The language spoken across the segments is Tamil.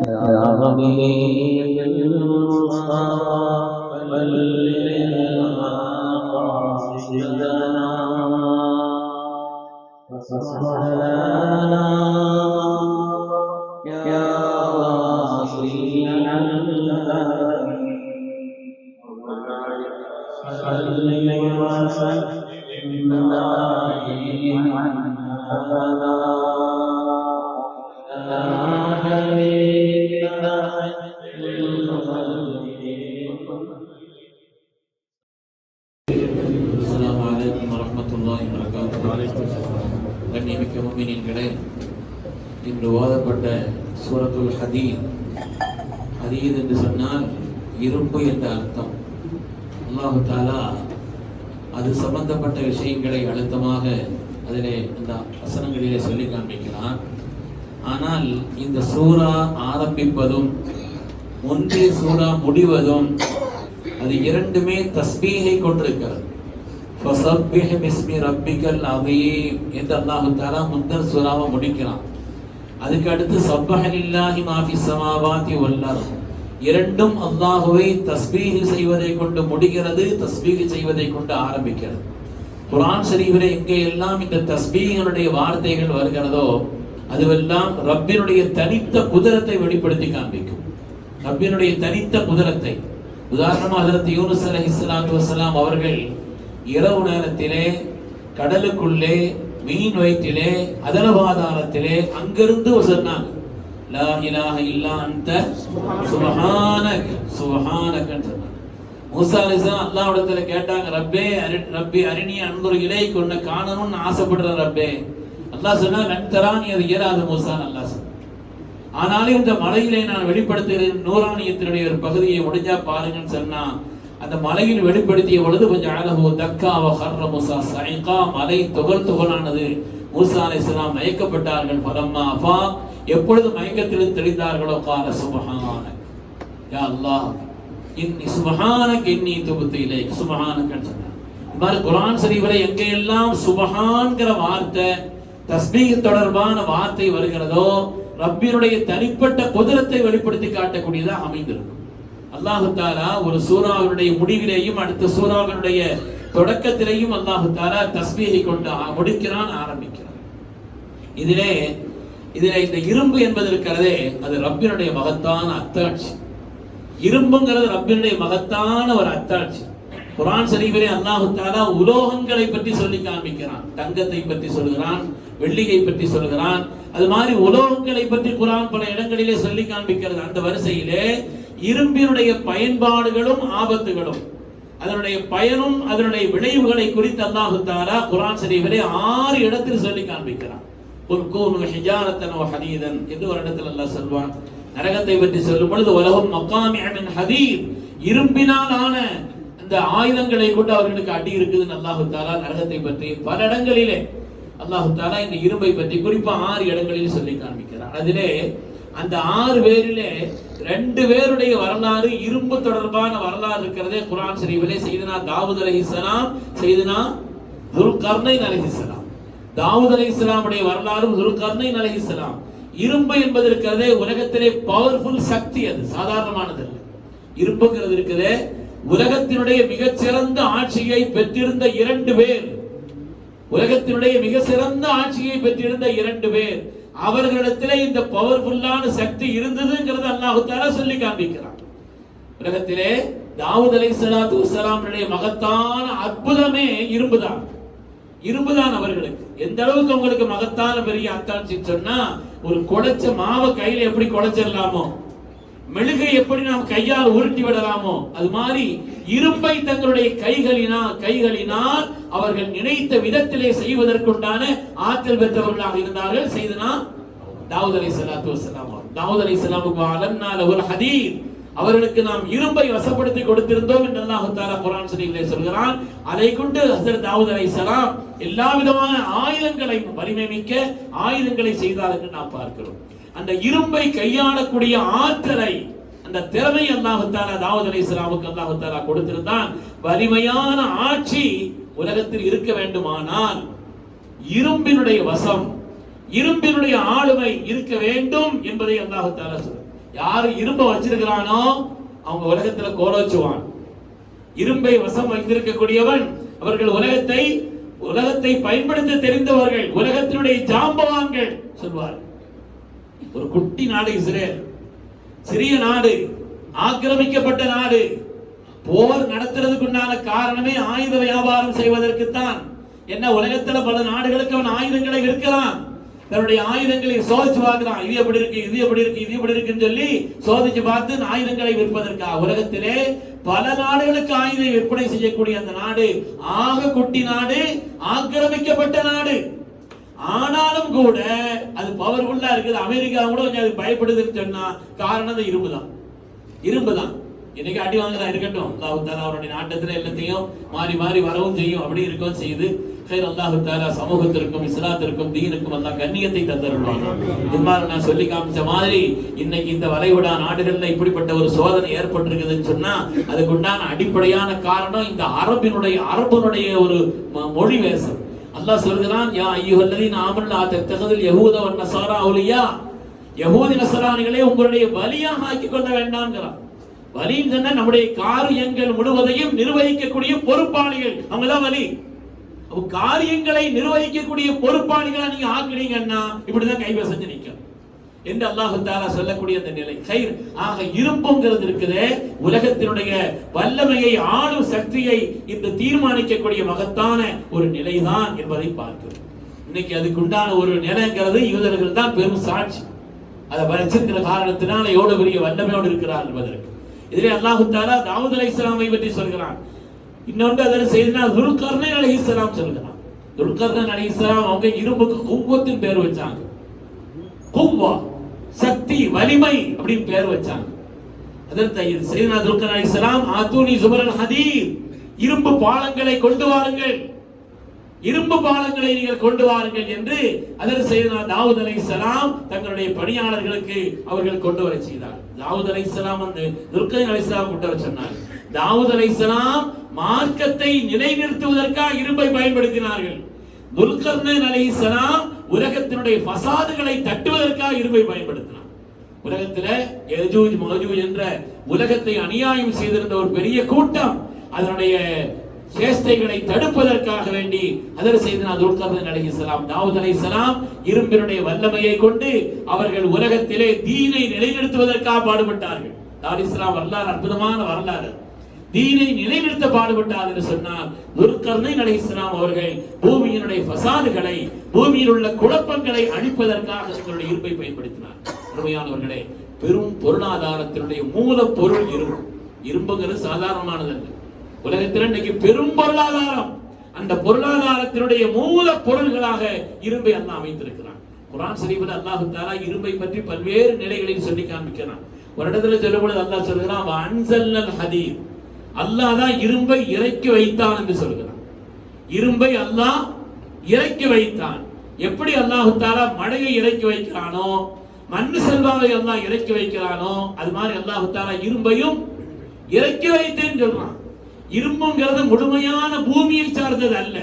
يا غني بالمصطفى بلغ مقاصدنا واصلح لنا يا واصلي صل وسلم دائما ابدا على حبيبك السلام عليكم ورحمة الله وبركاته. கண்ணியமிக்க முஃமினீன்களே, இன்று ஓதப்பட்ட சூரத்துல் ஹதீத். ஹதீத் என்று சொன்னால் இரும்பு என்ற அர்த்தம். அல்லாஹு தஆலா அது சம்பந்தப்பட்ட விஷயங்களை அழுத்தமாக அதிலே அந்த வசனங்களிலே சொல்லி காண்பிக்கிறான். ஆனால் இந்த சூரா ஆரம்பிப்பதும் ஒன்றே சூரா முடிவதும் அது இரண்டுமே தஸ்பீஹை கொண்டிருக்கிறது. ஃபஸப்பிஹ் பிஸ்மி ரப்பிக்கல் அஸீம் என்று அல்லாஹ் தஆலா முந்தர் சூராவை முடிக்கிறான். அதுக்கு அடுத்து ஸப்பஹ லில்லாஹி மா ஃபிஸ் ஸமாவாதி வல் அர்த், இரண்டும் அல்லாஹ்வை தஸ்பீஹ் செய்வதை கொண்டு முடிகிறது, தஸ்பீஹ் செய்வதை கொண்டு ஆரம்பிக்கிறது. குர்ஆன் ஷரீஃபிலே எங்கே எல்லாம் இந்த தஸ்பீஹினுடைய வார்த்தைகள் வருகிறதோ அதுவெல்லாம் ரப்பினுடைய தனித்த குதிரத்தை வெளிப்படுத்தி காண்பிக்கும். ரப்பினுடைய தனித்த குதிரத்தை. உதாரணமாக ஹஜ்ரத் யூனுஸ் அலைஹிஸ்ஸலாத்து வஸ்ஸலாம் அவர்கள் இரவு நேரத்திலே கடலுக்குள்ளே மீன் வயிற்றிலே அதலபாதாரத்திலே அங்கிருந்து சொன்னாங்க, லா இலாஹ இல்லா அன்த சுப்ஹானக சுப்ஹானகன்னு சொன்னாங்க. மூசா அலைஹிஸ்ஸலாம் அல்லாஹ்விடத்துல கேட்டாங்க, ரப்பி அரினி அன்துர் இலைக், உன்னை காணணும்னு ஆசைப்படுற ரப்பே. அல்லாஹ் சொன்னா லன் தரானி, அது இயலாது மூசான்னு அல்லாஹ் சொன்னான். ஆனாலும் இந்த மலையிலே நான் வெளிப்படுத்துகிறேன், நூறானியத்தினுடைய ஒரு பகுதியை முடிஞ்சா பாருங்கன்னு சொன்னா அந்த மலையில் வெளிப்படுத்திய பொழுது கொஞ்சம் அழகு தக்கா வஹர்ர மூசா சைகா, மலை துகள் துகளானது. மூசா அலைஹிஸ்ஸலாம் மயக்கப்பட்டார்கள். ஃபலம்மா அஃபா, எப்பொழுது மயக்கத்தில் தெளிந்தார்களோ கால சுப்ஹானக யா அல்லாஹ் இன்னி சுப்ஹானக இன்னி துப்து இலைக் சுப்ஹானகன்னு சொன்னாங்க. இந்த மாதிரி குர்ஆன் ஷரீஃபிலே எங்கெல்லாம் சுப்ஹான்கிற வார்த்தை தஸ்பீஹ் தொடர்பான வார்த்தை வருகிறதோ ரப்பினுடைய தனிப்பட்ட குதிரத்தை வெளிப்படுத்தி காட்டக்கூடியதாக அமைந்திருக்கும். அல்லாஹு தஆலா ஒரு சூராவினுடைய முடிவிலேயும் அடுத்த சூராவினுடைய தொடக்கத்திலேயும் அல்லாஹு தஆலா தஸ்பீஹை கொண்டு முடிக்கிறான், ஆரம்பிக்கிறான். இதிலே இந்த இரும்பு என்பது இருக்கிறதே அது ரப்பினுடைய மகத்தான அத்தாட்சி. இரும்புங்கிறது ரப்பினுடைய மகத்தான ஒரு அத்தாட்சி. குர்ஆன் ஷரீஃபிலே அல்லாஹு தஆலா உலோகங்களை பற்றி சொல்லி காண்பிக்கிறான். தங்கத்தை பற்றி சொல்கிறான், வெள்ளியை பற்றி சொல்கிறான். அது மாதிரி உலோகங்களை பற்றி குர்ஆன் பல இடங்களிலே சொல்லி காண்பிக்கிறது. அந்த வரிசையிலே இரும்பினுடைய பயன்பாடுகளும் ஆபத்துகளும் அதனுடைய பயனும் அதனுடைய விளைவுகளை குறித்து அல்லாஹு தஆலா குர்ஆன் ஷரீஃபிலே 6 இடத்தில் சொல்லி காண்பிக்கிறான். குல் கூனு ஹிஜாரத்தன் வ ஹதீதன் என்று ஒரு இடத்தில் அல்லாஹ் சொல்வான். நரகத்தை பற்றி சொல்லும் பொழுது வலஹும் மகாமிஅ மின் ஹதீத், இரும்பினால் ஆன அந்த ஆயுதங்களை கொண்டு அவர்களுக்கு அடி இருக்குதுன்னு அல்லாஹு தஆலா நரகத்தை பற்றி பல இடங்களிலே அல்லாஹு தஆலா இந்த இரும்பை பற்றி குறிப்பா 6 இடங்களில் சொல்லி காண்பிக்கிறார். அதிலே அந்த 6 பேரிலே 2 பேருடைய வரலாறு, இரும்பு தொடர்பான வரலாறு இருக்கிறதே குர்ஆன் ஷரீஃபிலே. சையதுனா தாவூத் அலைஹிஸ்ஸலாம், சையதுனா துல்கர்னைன் அலைஹிஸ்ஸலாம். தாவூத் அலைஹிஸ்ஸலாமுடைய வரலாறும் துல்கர்னைன் அலைஹிஸ்ஸலாம். இரும்பு என்பது இருக்கிறதே உலகத்திலே பவர்ஃபுல் சக்தி, அது சாதாரணமானது அல்ல. இரும்புங்கிறது இருக்கிறதே உலகத்தினுடைய மிகச்சிறந்த ஆட்சியை பெற்றிருந்த 2 பேர், உலகத்தினுடைய மிக சிறந்த ஆட்சியை பெற்றிருந்த 2 பேர், அவர்களிடத்திலே இந்த பவர்ஃபுல்லான சக்தி இருந்ததுங்கிறது அல்லாஹ் தஆலா சொல்லி காண்பிக்கிறான். உலகத்திலே தாவூத் அலைஹிஸ்ஸலாத்து வஸ்ஸலாமுடைய மகத்தான அற்புதமே இரும்புதான். இரும்புதான் அவர்களுக்கு எந்த அளவுக்கு அவங்களுக்கு மகத்தான பெரிய அத்தாட்சி சொன்னா, ஒரு குழைச்ச மாவை கையில எப்படி குழைச்சிடலாமோ, மெழுகை எப்படி நாம் கையால் உருட்டி விடலாமோ, அது மாதிரி இரும்பை தங்களுடைய கைகளினால் அவர்கள் நினைத்த விதத்திலே செய்வதற்குண்டான ஆற்றல் பெற்றவர்களாக இருந்தார்கள். சையதுனா தாவூத் அலைஹிஸ்ஸலாத்து வஸ்ஸலாம். தாவூத் அலைஹிஸ்ஸலாமுக்கு அலன்னா லஹுல் ஹதீத், அவர்களுக்கு நாம் இரும்பை வசப்படுத்தி கொடுத்திருந்தோம் என்று அல்லாஹ் தஆலா குர்ஆன் ஷரீஃபிலே சொல்கிறான். அதை கொண்டு ஹஜ்ரத் தாவூத் அலைஹிஸ்ஸலாம் எல்லா விதமான ஆயுதங்களை, வலிமை மிக்க ஆயுதங்களை செய்தார் என்று நாம் பார்க்கிறோம். அந்த இரும்பை கையாளக்கூடிய ஆற்றலை, அந்த திறமை அல்லாஹ் தஆலா தாவூத் அலைஹிஸ்ஸலாமுக்கு அல்லாஹ் தஆலா கொடுத்திருந்தான். வலிமையான ஆட்சி உலகத்தில் இருக்க வேண்டுமானால் இரும்பினுடைய வசம், இரும்பினுடைய ஆளுமை இருக்க வேண்டும் என்பதை அல்லாஹ் தஆலா சொல்றார். யாரு இரும்பை வச்சிருக்கிறானோ அவங்க உலகத்துல கோலோச்சுவான். இரும்பை வசம் வைத்திருக்கக்கூடியவன் அவர்கள் உலகத்தை பயன்படுத்த தெரிந்தவர்கள், உலகத்தினுடைய ஜாம்பவான்கள் சொல்வார். ஒரு குட்டி நாடு இஸ்ரேல், சிறிய நாடு, ஆக்கிரமிக்கப்பட்ட நாடு. போர் நடத்துறதுக்கு உண்டான காரணமே ஆயுத வியாபாரம் செய்வதற்குத்தான். என்ன, உலகத்துல பல நாடுகளுக்கு அவன் ஆயுதங்களை விற்கிறான். தன்னுடைய ஆயுதங்களை சோதிச்சு பார்க்கிறான். இது எப்படி இருக்கு, இது எப்படி இருக்கு, இது எப்படி இருக்குன்னு சொல்லி சோதிச்சு பார்த்து ஆயுதங்களை விற்பதற்காக. உலகத்திலே பல நாடுகளுக்கு ஆயுதம் விற்பனை செய்யக்கூடிய அந்த நாடு ஆக குட்டி நாடு, ஆக்கிரமிக்கப்பட்ட நாடு. ஆனாலும் கூட அது பவர்ஃபுல்லா இருக்குது. அமெரிக்கா கூட கொஞ்சம் அது பயப்படுதுன்னு சொன்னா காரணம் இரும்பு தான். இன்னைக்கு அடி வாங்குறா இருக்கட்டும், அல்லாஹ் தஆலா அவருடைய நாட்டத்துல எல்லாத்தையும் மாறி மாறி வரவும் செய்யும், அப்படி இருக்கவும் செய்யுது. அல்லாஹ் தஆலா சமூகத்திற்கும் இஸ்லாத்திற்கும் தீனுக்கும் அல்லாஹ் கண்ணியத்தை தந்தருள்வாங்க. இதுமாதிரி நான் சொல்லி காமிச்ச மாதிரி இன்னைக்கு இந்த வளைகுடா நாடுகள்ல இப்படிப்பட்ட ஒரு சோதனை ஏற்பட்டிருக்குதுன்னு சொன்னா அதுக்கு உண்டான அடிப்படையான காரணம் இந்த அரபனுடைய ஒரு மொழி வேசம். அல்லாஹ் சொல்கிறான், யா அய்யுஹல்லதீன ஆமனூ லா தத்தகிதுல் யஹூத வன் நஸாரா அவுலியா, யஹூதி நஸரானிகளை உங்களுடைய வலியாக ஆக்கிக் கொள்ள வேண்டாம்ங்கறான். வலின்னு சொன்னா நம்முடைய காரியங்கள் முழுவதையும் நிர்வகிக்கக்கூடிய பொறுப்பாளிகள், அவங்கதான் வலி. காரியங்களை நிர்வகிக்கக்கூடிய பொறுப்பாளிகளை நீங்க ஆக்குறீங்கன்னா இப்படிதான் கைவசம் நிற்கும் என்று அல்லாஹ் தஆலா சொல்லக்கூடிய அந்த நிலை. ஆக இரும்புங்கிறது இருக்குதே, உலகத்தினுடைய வல்லமையை ஆளும் சக்தியை இன்று தீர்மானிக்கக்கூடிய மகத்தான ஒரு நிலைதான் என்பதை பார்க்கிறோம். இன்னைக்கு அதுக்கு உண்டான ஒரு நிலைங்கிறது யூதர்கள் தான் பெரும் சாட்சி. அதை வச்சிருக்கிற காரணத்தினால எவ்வளவு பெரிய வல்லமையோடு இருக்கிறார் என்பதற்கு. இதிலே அல்லாஹ் தஆலா தாவூத் அலைஹிஸ்ஸலாமை பற்றி சொல்கிறான். இன்னொன்று அதில் செய்தனா துல்கர்னைன் அலைஹிஸ்ஸலாம் சொல்கிறான். துல்கர்னைன் அலைஹிஸ்ஸலாம் அவங்க இரும்புக்கு குவ்வத்தின் பேர் வச்சாங்க. குவ்வா, சக்தி, வலிமை அப்படின்னு பேர் வச்சாங்க. அதற்கு செய்தனா துல்கர்னைன் அலைஹிஸ்ஸலாம் ஆதூனி ஜுபரல் ஹதீத், இரும்பு பாலங்களை கொண்டு வாருங்கள், இரும்பு பாலங்களை நீங்கள் கொண்டு வாருங்கள் என்று அதற்கு செய்தனா தாவூத் அலைஹிஸ்ஸலாம் தங்களுடைய பணியாளர்களுக்கு அவர்கள் கொண்டு வர செய்தார். தாவூத் அலைஹிஸ்ஸலாம் வந்து துல்கர்னைன் அலைஹிஸ்ஸலாம் கொண்டு வர சொன்னார். தாவூத் அலைஹிஸ்ஸலாம் மார்க்கத்தை நிலைநிறுத்துவதற்காக இரும்பை பயன்படுத்தினார்கள். துல்கர்னைன் அலைஹிஸ்ஸலாம் உலகத்தினுடைய ஃபசாதுகளை தட்டுவதற்காக இரும்பை பயன்படுத்தினார். உலகத்துல யஜூஜ் மஜூஜ் என்ற உலகத்தை அநியாயம் செய்திருந்த ஒரு பெரிய கூட்டம் அதனுடைய சேஷ்டைகளை தடுப்பதற்காக வேண்டி அதர் செய்தனா துல்கர்னைன் அலைஹிஸ்ஸலாம் தாவூத் அலைஹிஸ்ஸலாம் இரும்பினுடைய வல்லமையை கொண்டு அவர்கள் உலகத்திலே தீனை நிலைநிறுத்துவதற்காக பாடுபட்டார்கள். தாவூத் இஸ்லாம் வரலாறு அற்புதமான வரலாறு. தீனை நிலைநிறுத்த பாடுபட்டார் என்று சொன்னார். துல்கர்னைன் அலைஹிஸ்ஸலாம் அவர்கள் பூமியினுடைய ஃபசாதுகளை, பூமியில் உள்ள குழப்பங்களை அழிப்பதற்காக தங்களுடைய இரும்பை பயன்படுத்தினார். அருமையானவர்களே, பெரும் பொருளாதாரத்தினுடைய மூலப்பொருள் இரும்பு. இரும்புங்கிறது சாதாரணமானதல்ல. உலகத்தில் இன்னைக்கு பெரும் பொருளாதாரம், அந்த பொருளாதாரத்தினுடைய மூல பொருள்களாக இரும்பை அல்லாஹ் அமைத்திருக்கிறான். குர்ஆன் ஷரீஃபில் அல்லாஹ் தஆலா இரும்பை பற்றி பல்வேறு நிலைகளில் சொல்லி காண்பிக்கிறான். ஒரு இடத்துல சொல்லும்போது அல்லாஹ் சொல்கிறான், அன்ஸல்னல் ஹதீத், அல்லாஹ் தான் இரும்பை இறக்கி வைத்தான் என்று சொல்கிறான். இரும்பை அல்லாஹ் இறக்கி வைத்தான். எப்படி அல்லாஹ் தஆலா மழையை இறக்கி வைக்கிறானோ, மண் செல்வாவை அல்லாஹ் இறக்கி வைக்கிறானோ, அது மாதிரி அல்லாஹ் தஆலா இரும்பையும் இறக்கி வைத்தேன்னு சொல்றான். இரும்புங்கிறது முழுமையான பூமியை சார்ந்தது அல்ல.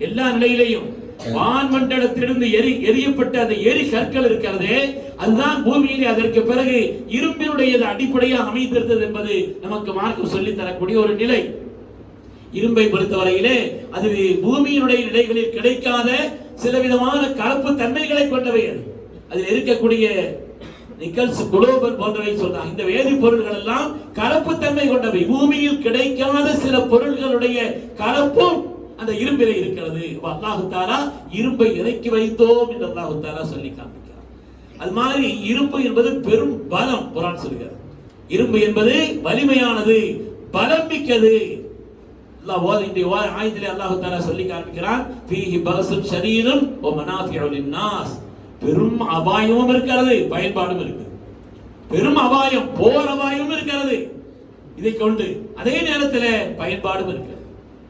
எல்லா நிலையிலையும் வான்மண்டலத்திலிருந்து எரியப்பட்ட அந்த எரி கற்கள் இருக்கிறதே, அதுதான் பூமியிலே அதற்கு பிறகு இரும்பினுடைய அடிப்படையாக அமைந்திருந்தது என்பது நமக்கு மார்க்கம் சொல்லி தரக்கூடிய ஒரு நிலை. இரும்பை பொறுத்தவரையிலே அது பூமியினுடைய நிலைகளில் கிடைக்காத சில விதமான கலப்பு தன்மைகளை கொண்டவை. அதில் இருக்கக்கூடிய நிக்கல்ஸ், குளோபல் போன்றவை சொல்றாங்க. இந்த வேதிப்பொருள்கள் எல்லாம் கலப்பு தன்மை கொண்டவை. பூமியில் கிடைக்காத சில பொருள்களுடைய கலப்பும் அந்த இரும்பிலே இருக்கிறது. அல்லாஹ் தஆலா இரும்பை இறக்கி வைத்தோம் என்று அல்லாஹ் தஆலா சொல்லி காண்பிக்கிறார். அது மாதிரி இரும்பு என்பது பெரும் பலம். குர்ஆன் சொல்கிறது இரும்பு என்பது வலிமையானது, பலம் மிக்கது. ஆயத்திலே அல்லாஹ் தஆலா சொல்லி காண்பிக்கிறான், ஃபீஹி பஸுன் ஷதீதுன் வ மனாஃபிஉ லின்னாஸ், பெரும் அபாயமும் இருக்கிறது, பயன்பாடும் இருக்கு. பெரும் அபாயம், போர் அபாயமும் இருக்கிறது இதை கொண்டு. அதே நேரத்தில் பயன்பாடும் இருக்கு.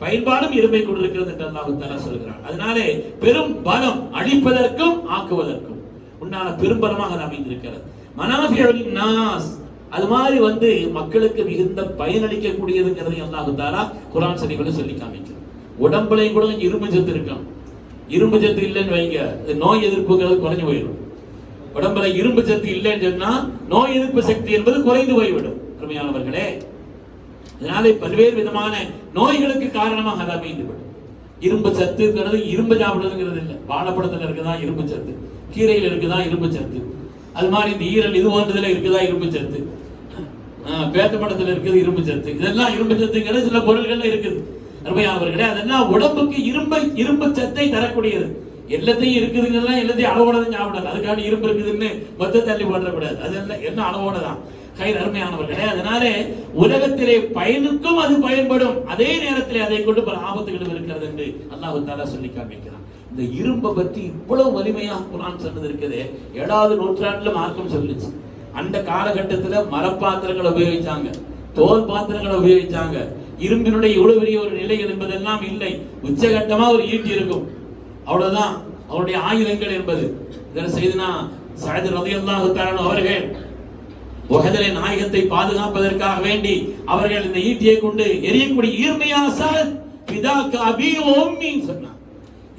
பயன்பாடும் இரும்பை கொண்டிருக்கிறது என்று அல்லாஹ் தஆலா சொல்கிறான். அதனாலே பெரும் பலம், அழிப்பதற்கும் ஆக்குவதற்கும் உண்டான பெரும்பலமாக அது அமைந்திருக்கிறது. மனாஃபிஉ லின்னாஸ், அது மாதிரி மக்களுக்கு மிகுந்த பயனளிக்கக்கூடியதுங்கிறதை அல்லாஹ் தஆலா குர்ஆன் ஷரீஃபில் சொல்லி காமிக்கிறார். உடம்புலையும் கூட இரும்பு சத்து இருக்கும். இரும்பு சத்து இல்லைன்னு வைங்க, நோய் எதிர்ப்புங்கிறது குறைஞ்சு போயிடும். உடம்புல இரும்பு சத்து இல்லைன்னு சொன்னா நோய் எதிர்ப்பு சக்தி என்பது குறைந்து போய்விடும். அருமையானவர்களே, இதனாலே பல்வேறு விதமான நோய்களுக்கு காரணமாக அது அமைந்துவிடும். இரும்பு சத்துங்கிறது இரும்பு சாப்பிடுறதுங்கிறது இல்லை. வாழைப்பழத்துல இருக்குதா இரும்பு சத்து, கீரையில் இருக்குதா இரும்பு சத்து, அது மாதிரி இந்த ஈரல் இது போன்றதுல இருக்குதா இரும்பு சத்து, பேத்தப்பழத்துல இருக்குது இரும்பு சத்து, இதெல்லாம் இரும்பு சத்துங்கிறது சில பொருள்கள்ல இருக்குது. அருமையானவர்களே, அதெல்லாம் உடம்புக்கு இரும்பு சத்தை தரக்கூடியது. எல்லாத்தையும் இருக்குதுங்கிறதா எல்லாத்தையும் அளவோட தான் சாப்பிடாது. அதுக்காக இரும்பு இருக்குதுன்னு மொத்த தள்ளி போடக்கூடாது. அதெல்லாம் என்ன அளவோட தான். அருமையானவர்களே, அதனாலே உலகத்திலே பயனுக்கும் அது பயன்படும், அதே நேரத்திலே அதை கொண்டு பல ஆபத்துகளும் இருக்கிறது என்று அல்லாஹ் தஆலா சொல்லி காண்பிக்கிறான். இந்த இரும்பை பற்றி இவ்வளவு வலிமையாக குர்ஆன் சொன்னது இருக்குது. 7வது நூற்றாண்டுல மார்க்கம் சொல்லுச்சு. அந்த காலகட்டத்தில் மரப்பாத்திரங்களை உபயோகிச்சாங்க, தோல் பாத்திரங்களை உபயோகிச்சாங்க. இரும்பினுடைய இவ்வளவு பெரிய ஒரு நிலை என்பதெல்லாம் இல்லை. உச்சகட்டமா ஒரு ஈட்டி இருக்கும், அவ்வளவுதான் அவருடைய ஆயுதங்கள் என்பது. இதனை செய்தனா சஅத் ரலியல்லாஹு தஆலா அவர்கள் உஹதிலே நாயகத்தை பாதுகாப்பதற்காக வேண்டி அவர்கள் இந்த ஈட்டியை கொண்டு எரியக்கூடிய ஈர்மையான சஅத் ஃபிதாக அபீ வ உம்மி சொன்னாங்க.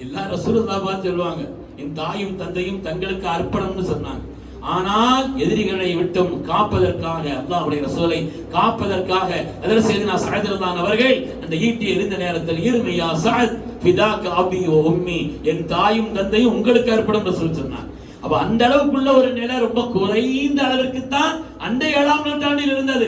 எல்லா ரசூலுல்லாஹ் பார்த்து சொல்லுவாங்க, என் தாயும் தந்தையும் தங்களுக்கு அர்ப்பணம்னு சொன்னாங்க. ஆனால் எதிரிகளை விட்டும் காப்பதற்காக, அல்லாஹ்வுடைய ரசூலை காப்பதற்காக அதற்கு செய்தனா சஅத் ரலியல்லாஹு அவர்கள் அந்த ஈட்டியை எறிந்த நேரத்தில் ஈர்மையா சஅத் ஃபிதாக அபீ வ உம்மி, என் தாயும் தந்தையும் உங்களுக்கு அர்ப்பணம் ரசூல் சொன்னாங்க. அப்ப அந்த அளவுக்குள்ள ஒரு நிலை ரொம்ப குறைந்த அளவிற்கு தான் அந்த 7ஆம் நூற்றாண்டில் இருந்தது.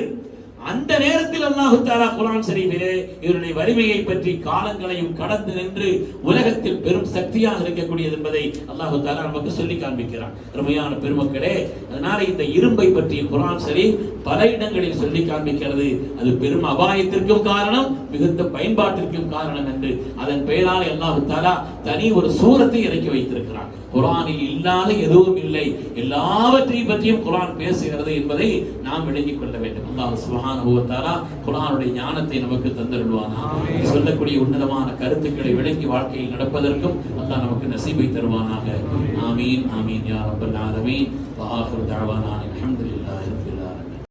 அந்த நேரத்தில் அல்லாஹ் தஆலா குர்ஆன் ஷரீஃபிலே இதனுடைய வலிமையை பற்றி காலங்களையும் கடந்து நின்று உலகத்தில் பெரும் சக்தியாக இருக்கக்கூடியது என்பதை அல்லாஹ் தஆலா நமக்கு சொல்லி காண்பிக்கிறான். அருமையான பெருமக்களே, அதனால இந்த இரும்பை பற்றி குர்ஆன் ஷரீஃப் பல இடங்களில் சொல்லி காண்பிக்கிறது. அது பெரும் அபாயத்திற்கும் காரணம், மிகுந்த பயன்பாட்டிற்கும் காரணம் என்று அதன் பெயரால் அல்லாஹ் தஆலா தனி ஒரு சூரத்தை இறக்கி வைத்திருக்கிறான். குர்ஆனில் இல்லாத எதுவும் இல்லை, எல்லாவற்றையும் பற்றியும் குர்ஆன் பேசுகிறது என்பதை நாம் விளங்கிக் கொள்ள வேண்டும். அல்லாஹ் சுப்ஹானஹு வ தஆலா குர்ஆனுடைய ஞானத்தை நமக்கு தந்தருள்வானாக. சொல்லக்கூடிய உன்னதமான கருத்துக்களை விளங்கி வாழ்க்கையில் நடப்பதற்கும் அல்லாஹ் நமக்கு நசீபை தருவானாக. ஆமீன் ஆமீன் யா ரப்பல் ஆலமீன். வ ஆகிரு தஅவானா அல்ஹம்துலில்லாஹி ரப்பில் ஆலமீன்.